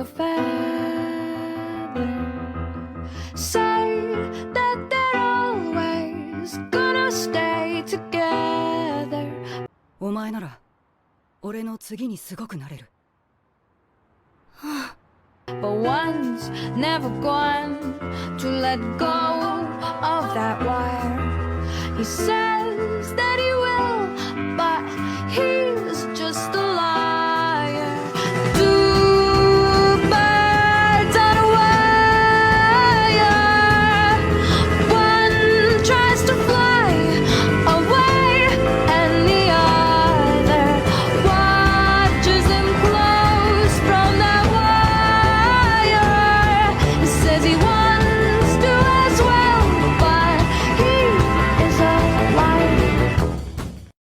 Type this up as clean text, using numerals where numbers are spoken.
a feather. Say that they're always gonna stay together. お前なら俺の次にすごくなれる。But one's never going to let go of that wire. He says that